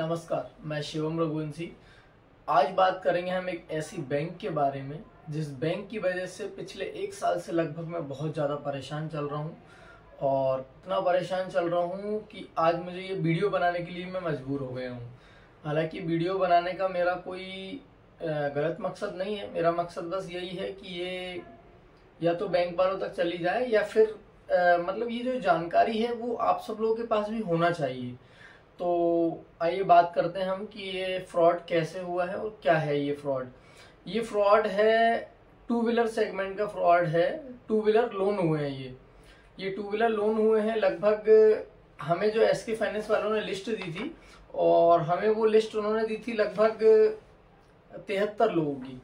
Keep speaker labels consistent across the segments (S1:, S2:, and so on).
S1: नमस्कार, मैं शिवम रघुवंशी। आज बात करेंगे हम एक ऐसी बैंक के बारे में जिस बैंक की वजह से पिछले 1 साल से लगभग मैं बहुत ज़्यादा परेशान चल रहा हूँ। और इतना परेशान चल रहा हूँ कि आज मुझे ये वीडियो बनाने के लिए मैं मजबूर हो गया हूँ। हालांकि वीडियो बनाने का मेरा कोई गलत मकसद नहीं है। मेरा मकसद बस यही है कि ये या तो बैंक वालों तक चली जाए या फिर मतलब ये जो जानकारी है वो आप सब लोगों के पास भी होना चाहिए। तो आइए बात करते हैं हम कि ये फ्रॉड कैसे हुआ है और क्या है ये फ्रॉड। ये फ्रॉड है, टू व्हीलर सेगमेंट का फ्रॉड है। टू व्हीलर लोन हुए हैं ये टू व्हीलर लोन हुए हैं। लगभग हमें जो एसके फाइनेंस वालों ने लिस्ट दी थी और हमें वो लिस्ट उन्होंने दी थी लगभग 73 लोगों की।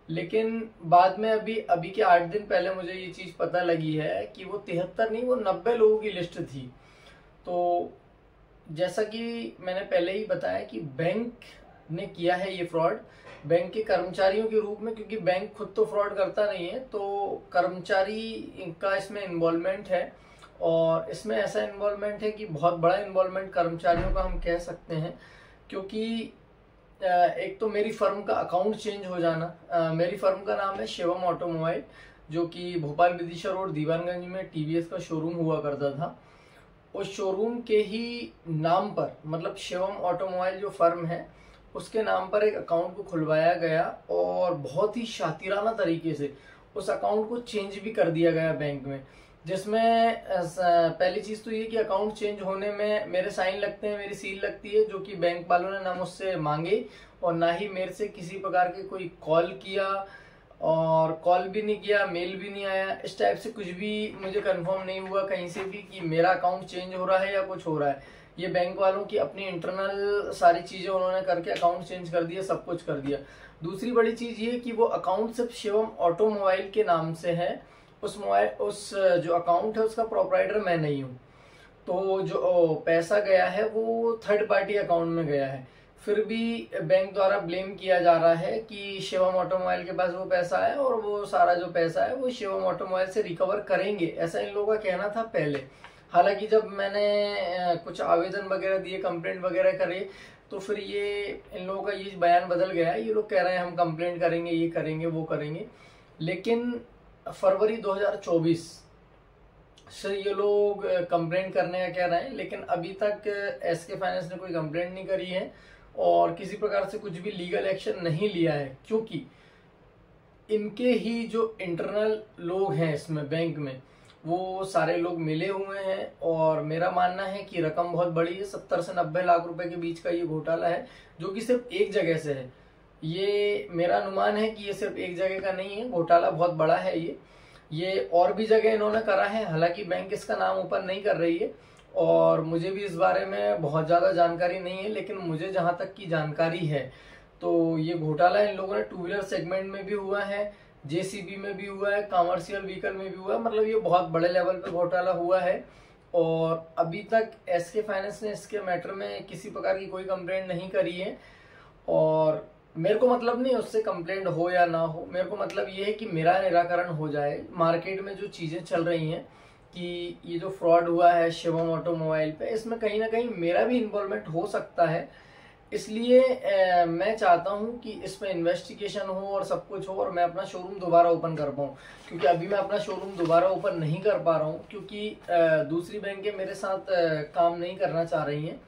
S1: लेकिन बाद में अभी के 8 दिन पहले मुझे ये चीज पता लगी है कि वो 73 नहीं, वो 90 लोगों की लिस्ट थी। तो जैसा कि मैंने पहले ही बताया कि बैंक ने किया है ये फ्रॉड बैंक के कर्मचारियों के रूप में, क्योंकि बैंक खुद तो फ्रॉड करता नहीं है, तो कर्मचारी का इसमें इन्वॉल्वमेंट है। और इसमें ऐसा इन्वॉल्वमेंट है कि बहुत बड़ा इन्वॉल्वमेंट कर्मचारियों का हम कह सकते हैं। क्योंकि एक तो मेरी फर्म का अकाउंट चेंज हो जाना। मेरी फर्म का नाम है शिवम ऑटोमोबाइल, जो कि भोपाल विदिशा रोड दीवानगंज में टीवीएस का शोरूम हुआ करता था। उस शोरूम के ही नाम पर, मतलब शिवम ऑटोमोबाइल जो फर्म है उसके नाम पर एक अकाउंट को खुलवाया गया और बहुत ही शातिराना तरीके से उस अकाउंट को चेंज भी कर दिया गया बैंक में। जिसमें पहली चीज तो ये कि अकाउंट चेंज होने में मेरे साइन लगते हैं, मेरी सील लगती है, जो कि बैंक वालों ने ना मुझसे मांगे और ना ही मेरे से किसी प्रकार के कोई कॉल किया, और कॉल भी नहीं किया, मेल भी नहीं आया। इस टाइप से कुछ भी मुझे कंफर्म नहीं हुआ कहीं से भी कि मेरा अकाउंट चेंज हो रहा है या कुछ हो रहा है। ये बैंक वालों की अपनी इंटरनल सारी चीजें उन्होंने करके अकाउंट चेंज कर दिया, सब कुछ कर दिया। दूसरी बड़ी चीज ये कि वो अकाउंट सिर्फ शिवम ऑटोमोबाइल के नाम से है। उस जो अकाउंट है उसका प्रोपराइटर मैं नहीं हूँ। तो जो पैसा गया है वो थर्ड पार्टी अकाउंट में गया है। फिर भी बैंक द्वारा ब्लेम किया जा रहा है कि शिवम ऑटोमोबाइल के पास वो पैसा है और वो सारा जो पैसा है वो शिवम ऑटोमोबाइल से रिकवर करेंगे, ऐसा इन लोगों का कहना था पहले। हालांकि जब मैंने कुछ आवेदन वगैरह दिए, कंप्लेंट वगैरह करे, तो फिर ये इन लोगों का ये बयान बदल गया है। ये लोग कह रहे हैं हम कंप्लेंट करेंगे, ये करेंगे, वो करेंगे। लेकिन फरवरी 2024 से ये लोग कंप्लेंट करने का कह रहे हैं, लेकिन अभी तक एसके फाइनेंस ने कोई कंप्लेंट नहीं करी है और किसी प्रकार से कुछ भी लीगल एक्शन नहीं लिया है। क्योंकि इनके ही जो इंटरनल लोग हैं इसमें बैंक में, वो सारे लोग मिले हुए हैं। और मेरा मानना है कि रकम बहुत बड़ी है, 70 से 90 लाख रुपए के बीच का ये घोटाला है, जो कि सिर्फ एक जगह से है। ये मेरा अनुमान है कि ये सिर्फ एक जगह का नहीं है, घोटाला बहुत बड़ा है ये और भी जगह इन्होंने करा है। हालांकि बैंक इसका नाम ओपन नहीं कर रही है और मुझे भी इस बारे में बहुत ज्यादा जानकारी नहीं है, लेकिन मुझे जहां तक की जानकारी है तो ये घोटाला इन लोगों ने टू व्हीलर सेगमेंट में भी हुआ है, जेसीबी में भी हुआ है, कमर्शियल व्हीकल में भी हुआ है। मतलब ये बहुत बड़े लेवल पे घोटाला हुआ है। और अभी तक एसके फाइनेंस ने इसके मैटर में किसी प्रकार की कोई कंप्लेंट नहीं करी है। और मेरे को मतलब नहीं उससे कंप्लेंट हो या ना हो, मेरे को मतलब ये है कि मेरा निराकरण हो जाए। मार्केट में जो चीजें चल रही हैं कि ये जो फ्रॉड हुआ है शिवम ऑटोमोबाइल पे, इसमें कहीं ना कहीं मेरा भी इन्वॉल्वमेंट हो सकता है। इसलिए मैं चाहता हूं कि इसमें इन्वेस्टिगेशन हो और सब कुछ हो और मैं अपना शोरूम दोबारा ओपन कर पाऊं। क्योंकि अभी मैं अपना शोरूम दोबारा ओपन नहीं कर पा रहा हूं, क्योंकि दूसरी बैंकें मेरे साथ काम नहीं करना चाह रही हैं।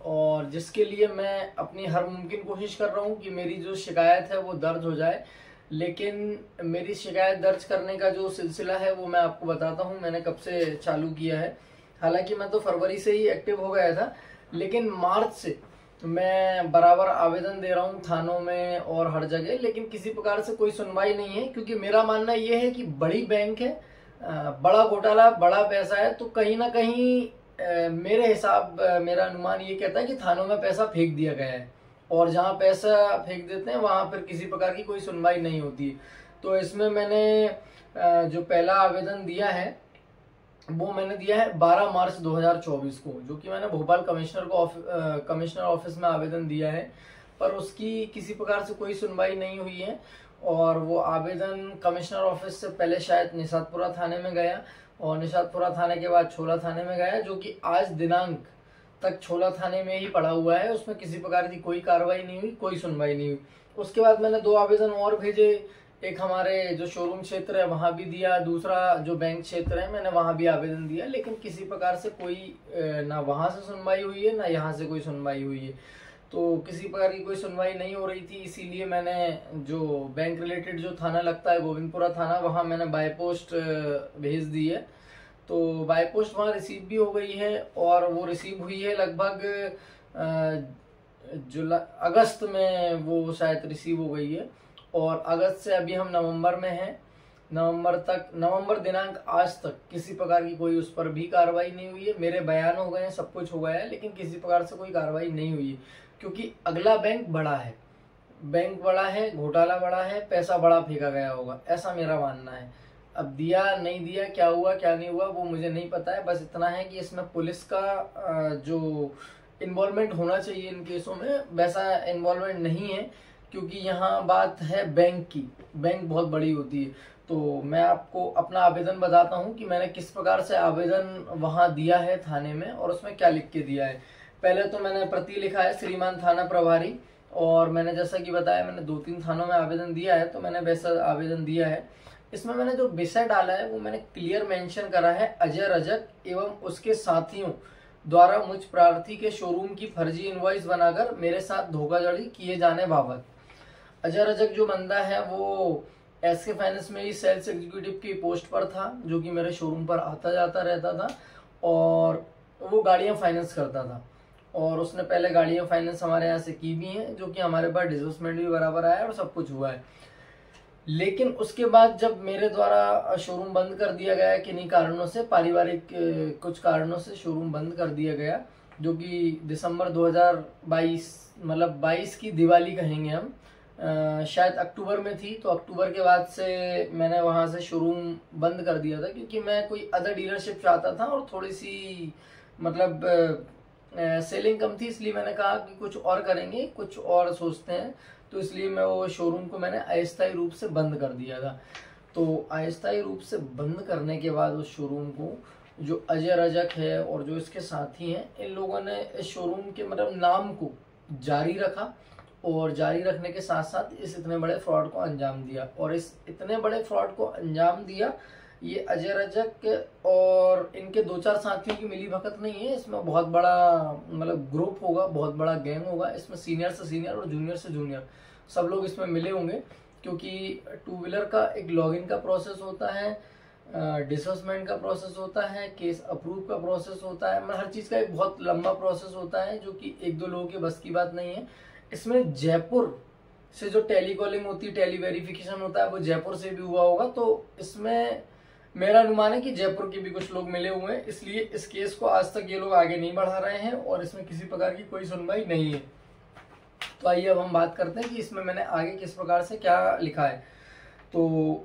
S1: और जिसके लिए मैं अपनी हर मुमकिन कोशिश कर रहा हूं कि मेरी जो शिकायत है वो दर्ज हो जाए। लेकिन मेरी शिकायत दर्ज करने का जो सिलसिला है वो मैं आपको बताता हूं मैंने कब से चालू किया है। हालांकि मैं तो फरवरी से ही एक्टिव हो गया था, लेकिन मार्च से मैं बराबर आवेदन दे रहा हूं थानों में और हर जगह, लेकिन किसी प्रकार से कोई सुनवाई नहीं है। क्योंकि मेरा मानना यह है कि बड़ी बैंक है, बड़ा घोटाला, बड़ा पैसा है, तो कहीं ना कहीं मेरा अनुमान ये कहता है कि थानों में पैसा फेंक दिया गया है। और जहां पैसा फेंक देते हैं वहां फिर किसी प्रकार की कोई सुनवाई नहीं होती है। तो इसमें मैंने जो पहला आवेदन दिया है वो मैंने दिया है 12 मार्च 2024 को, जो कि मैंने भोपाल कमिश्नर ऑफिस में आवेदन दिया है। पर उसकी किसी प्रकार से कोई सुनवाई नहीं हुई है। और वो आवेदन कमिश्नर ऑफिस से पहले शायद निशातपुरा थाने में गया और निशातपुरा थाने के बाद छोला थाने में गया, जो कि आज दिनांक तक छोला थाने में ही पड़ा हुआ है, उसमें किसी प्रकार की कोई कार्रवाई नहीं हुई, कोई सुनवाई नहीं हुई। उसके बाद मैंने 2 आवेदन और भेजे, एक हमारे जो शोरूम क्षेत्र है वहां भी दिया, दूसरा जो बैंक क्षेत्र है मैंने वहां भी आवेदन दिया, लेकिन किसी प्रकार से कोई ना वहां से सुनवाई हुई है ना यहाँ से कोई सुनवाई हुई है। तो किसी प्रकार की कोई सुनवाई नहीं हो रही थी, इसीलिए मैंने जो बैंक रिलेटेड जो थाना लगता है गोविंदपुरा थाना, वहां मैंने बाय पोस्ट भेज दी है। तो बाय पोस्ट वहाँ रिसीव भी हो गई है, और वो रिसीव हुई है लगभग जुलाई अगस्त में वो शायद रिसीव हो गई है। और अगस्त से अभी हम नवंबर में हैं, नवंबर दिनांक आज तक किसी प्रकार की कोई उस पर भी कार्रवाई नहीं हुई है। मेरे बयान हो गए हैं, सब कुछ हो गया है, लेकिन किसी प्रकार से कोई कार्रवाई नहीं हुई है, क्योंकि अगला बैंक बड़ा है, घोटाला बड़ा है, पैसा बड़ा फेंका गया होगा, ऐसा मेरा मानना है। अब दिया नहीं दिया, क्या हुआ क्या नहीं हुआ, वो मुझे नहीं पता है। बस इतना है कि इसमें पुलिस का जो इन्वॉल्वमेंट होना चाहिए इन केसों में, वैसा इन्वॉल्वमेंट नहीं है, क्योंकि यहाँ बात है बैंक की, बैंक बहुत बड़ी होती है। तो मैं आपको अपना आवेदन बताता हूँ कि मैंने किस प्रकार से आवेदन वहाँ दिया है थाने में, और उसमें क्या लिख के दिया है। पहले तो मैंने प्रति लिखा है श्रीमान थाना प्रभारी, और मैंने जैसा कि बताया मैंने 2-3 थानों में आवेदन दिया है, तो मैंने वैसा आवेदन दिया है। इसमें मैंने जो विषय डाला है वो मैंने क्लियर मेंशन करा है, अजय रजक एवं उसके साथियों द्वारा मुझ प्रार्थी के शोरूम की फर्जी इनवॉइस बनाकर मेरे साथ धोखाधड़ी किए जाने बाबत। अजय रजक जो बंदा है वो एसके फाइनेंस में ही सेल्स एग्जीक्यूटिव की पोस्ट पर था, जो कि मेरे शोरूम पर आता जाता रहता था, और वो गाड़ियां फाइनेंस करता था, और उसने पहले गाड़ियां फाइनेंस हमारे यहाँ से की भी हैं, जो कि हमारे पास डिसबर्समेंट भी बराबर आया और सब कुछ हुआ है। लेकिन उसके बाद जब मेरे द्वारा शोरूम बंद कर दिया गया किन्हीं कारणों से, पारिवारिक कुछ कारणों से शोरूम बंद कर दिया गया, जो कि दिसंबर 2022 मतलब 22 की दिवाली कहेंगे हम, शायद अक्टूबर में थी। तो अक्टूबर के बाद से मैंने वहां से शोरूम बंद कर दिया था, क्योंकि मैं कोई अदर डीलरशिप चाहता था, और थोड़ी सी मतलब सेलिंग कम थी, इसलिए मैंने कहा कि कुछ और करेंगे, कुछ और सोचते हैं। तो इसलिए मैं वो शोरूम को मैंने अस्थायी रूप से बंद कर दिया था। तो अस्थायी रूप से बंद करने के बाद उस शोरूम को जो अजय रजक है और जो इसके साथी हैं, इन लोगों ने इस शोरूम के मतलब नाम को जारी रखा, और जारी रखने के साथ साथ इस इतने बड़े फ्रॉड को अंजाम दिया। और इस इतने बड़े फ्रॉड को अंजाम दिया ये अजय रजक और इनके 2-4 साथियों की मिली भगत नहीं है, इसमें बहुत बड़ा मतलब ग्रुप होगा, बहुत बड़ा गैंग होगा। इसमें सीनियर से सीनियर और जूनियर से जूनियर सब लोग इसमें मिले होंगे, क्योंकि 2 व्हीलर का एक लॉगिन का प्रोसेस होता है, डिसबर्समेंट का प्रोसेस होता है, केस अप्रूव का प्रोसेस होता है, मतलब हर चीज़ का एक बहुत लंबा प्रोसेस होता है, जो कि 1-2 लोगों के बस की बात नहीं है। इसमें जयपुर से जो टेली कॉलिंग होती है, टेली वेरिफिकेशन होता है, वो जयपुर से भी हुआ होगा। तो इसमें मेरा अनुमान है कि जयपुर के भी कुछ लोग मिले हुए हैं, इसलिए इस केस को आज तक ये लोग आगे नहीं बढ़ा रहे हैं, और इसमें किसी प्रकार की कोई सुनवाई नहीं है। तो आइए अब हम बात करते हैं कि इसमें मैंने आगे किस प्रकार से क्या लिखा है। तो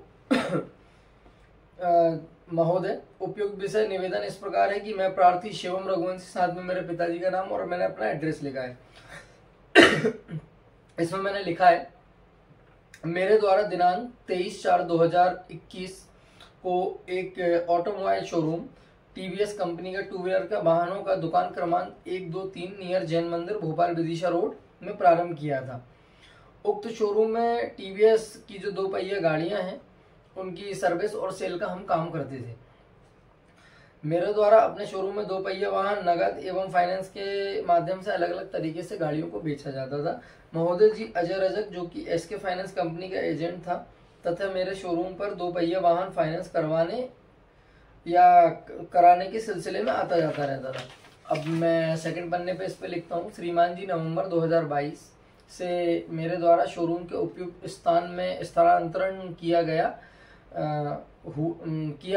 S1: महोदय, उपयुक्त विषय निवेदन इस प्रकार है कि मैं प्रार्थी शिवम रघुवंशी, साथ में मेरे पिताजी का नाम, और मैंने अपना एड्रेस लिखा है। इसमें मैंने लिखा है, मेरे द्वारा दिनांक 23/4/2021 को एक ऑटोमोबाइल शोरूम टीवीएस कंपनी का 2 व्हीलर का वाहनों का दुकान क्रमांक 123 नियर जैन मंदिर, भोपाल विदिशा रोड में प्रारंभ किया था। उक्त शोरूम में टीवीएस की जो 2 पहिया गाड़ियां हैं उनकी सर्विस और सेल का हम काम करते थे। मेरे द्वारा अपने शोरूम में 2 पहिया वाहन नगद एवं फाइनेंस के माध्यम से अलग अलग तरीके से गाड़ियों को बेचा जाता था। महोदय जी, अजय रजक जो कि एसके फाइनेंस कंपनी का एजेंट था तथा मेरे शोरूम पर 2 पहिया वाहन फाइनेंस करवाने या कराने के सिलसिले में आता जाता रहता था। अब मैं सेकंड पन्ने पे इस पे लिखता हूँ, श्रीमान जी, नवंबर 2022 से मेरे द्वारा शोरूम के उपयुक्त स्थान में स्थानांतरण किया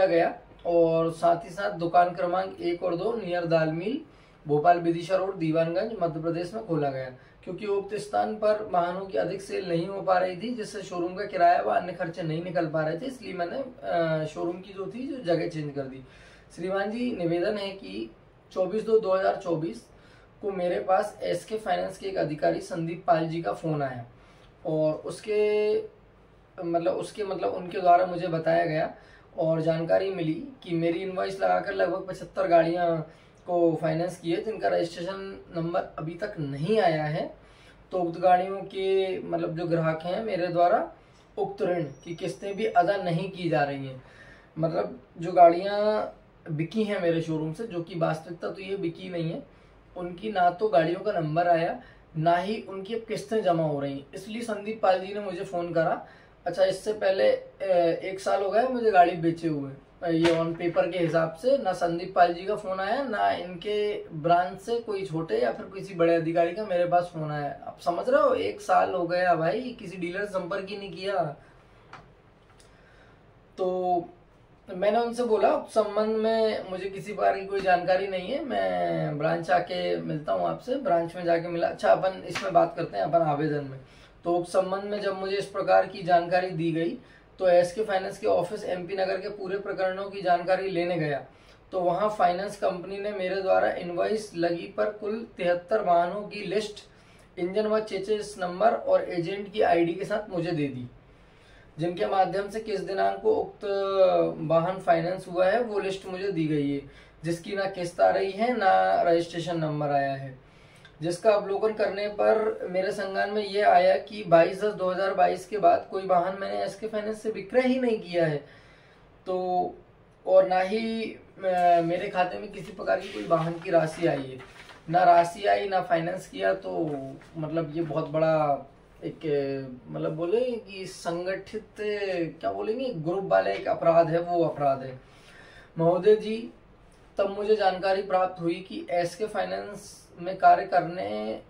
S1: गया और साथ ही साथ दुकान क्रमांक 1 और 2 नियर दाल मिल, भोपाल विदिशा रोड, दीवानगंज, मध्य प्रदेश में खोला गया। क्योंकि उक्त स्थान पर वाहनों की अधिक सेल नहीं हो पा रही थी, जिससे शोरूम का किराया व अन्य खर्चे नहीं निकल पा रहे थे, इसलिए मैंने शोरूम की जो जगह चेंज कर दी। श्रीमान जी, निवेदन है कि 24/2/2024 को मेरे पास एसके फाइनेंस के एक अधिकारी संदीप पाल जी का फोन आया, और उसके मतलब उनके द्वारा मुझे बताया गया और जानकारी मिली कि मेरी इनवॉइस लगाकर लगभग 75 गाड़ियां को फाइनेंस की है, जिनका रजिस्ट्रेशन नंबर अभी तक नहीं आया है, तो उक्त गाड़ियों के मतलब जो ग्राहक हैं मेरे द्वारा उक्त ऋण की किस्तें भी अदा नहीं की जा रही हैं। मतलब जो गाड़ियां बिकी हैं मेरे शोरूम से, जो कि वास्तविकता तो ये बिकी नहीं है, उनकी ना तो गाड़ियों का नंबर आया, ना ही उनकी अब किस्तें जमा हो रही हैं। इसलिए संदीप पाल जी ने मुझे फ़ोन करा। अच्छा, इससे पहले 1 साल हो गया मुझे गाड़ी बेचे हुए, ये ऑन पेपर के हिसाब से ना संदीप पाल जी का फ़ोन आया, ना इनके ब्रांच से कोई छोटे या फिर किसी बड़े अधिकारी का मेरे पास फ़ोन आया। आप समझ रहे हो, 1 साल हो गया भाई, किसी डीलर से संपर्क ही नहीं किया। तो मैंने उनसे बोला संबंध में मुझे किसी प्रकार की कोई जानकारी नहीं है, मैं ब्रांच आके मिलता हूँ आपसे। ब्रांच में जाके मिला। अच्छा, अपन इसमें बात करते हैं अपन आवेदन में। तो संबंध में जब मुझे इस प्रकार की जानकारी दी गई, तो एसके फाइनेंस के ऑफिस एमपी नगर के पूरे प्रकरणों की जानकारी लेने गया, तो वहां फाइनेंस कंपनी ने मेरे द्वारा इनवॉइस लगी पर कुल 73 वाहनों की लिस्ट इंजन व चेसिस नंबर और एजेंट की आईडी के साथ मुझे दे दी, जिनके माध्यम से किस दिनांक को उक्त वाहन फाइनेंस हुआ है वो लिस्ट मुझे दी गई है, जिसकी ना किस्त आ रही है ना रजिस्ट्रेशन नंबर आया है। जिसका अवलोकन करने पर मेरे संज्ञान में ये आया कि 22/10/2022 के बाद कोई वाहन मैंने एसके फाइनेंस से विक्रय ही नहीं किया है, तो और ना ही मेरे खाते में किसी प्रकार की कोई वाहन की राशि आई है, ना राशि आई ना फाइनेंस किया। तो मतलब ये बहुत बड़ा एक मतलब बोले कि संगठित क्या बोलेंगे ग्रुप वाले एक अपराध है, वो अपराध है महोदय जी। तब मुझे जानकारी प्राप्त हुई कि एसके फाइनेंस में कार्य करने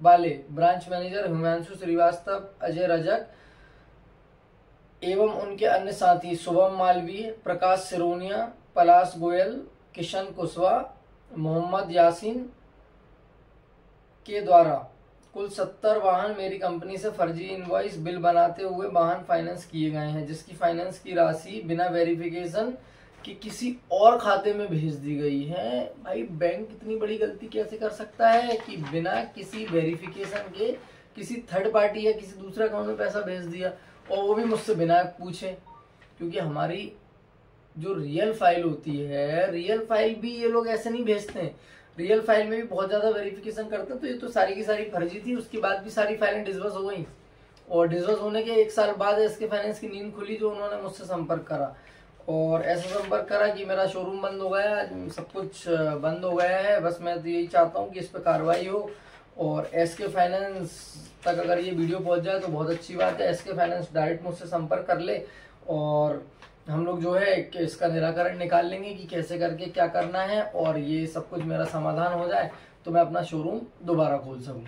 S1: वाले ब्रांच मैनेजर हिमांशु श्रीवास्तव, अजय रजक एवं उनके अन्य साथी शुभम मालवीय, प्रकाश सिरोनिया, पलाश गोयल, किशन कुशवाहा, मोहम्मद यासीन के द्वारा कुल 70 वाहन मेरी कंपनी से फर्जी इनवॉइस बिल बनाते हुए वाहन फाइनेंस किए गए हैं, जिसकी फाइनेंस की राशि बिना वेरिफिकेशन कि किसी और खाते में भेज दी गई है। भाई बैंक इतनी बड़ी गलती कैसे कर सकता है कि बिना किसी वेरिफिकेशन के किसी थर्ड पार्टी या किसी दूसरे अकाउंट में पैसा भेज दिया, और वो भी मुझसे बिना पूछे। क्योंकि हमारी जो रियल फाइल होती है, रियल फाइल भी ये लोग ऐसे नहीं भेजते हैं, रियल फाइल में भी बहुत ज्यादा वेरिफिकेशन करते हैं। तो ये तो सारी की सारी फर्जी थी। उसके बाद भी सारी फाइलें डिसबर्स हो गई, और डिसबर्स होने के 1 साल बाद एसके फाइनेंस की नींद खुली, जो उन्होंने मुझसे संपर्क करा और ऐसा संपर्क करा कि मेरा शोरूम बंद हो गया, सब कुछ बंद हो गया है। बस मैं तो यही चाहता हूँ कि इस पर कार्रवाई हो, और एसके फाइनेंस तक अगर ये वीडियो पहुंच जाए तो बहुत अच्छी बात है। एसके फाइनेंस डायरेक्ट मुझसे संपर्क कर ले, और हम लोग जो है कि इसका निराकरण निकाल लेंगे कि कैसे करके क्या करना है, और ये सब कुछ मेरा समाधान हो जाए तो मैं अपना शोरूम दोबारा खोल सकूँ।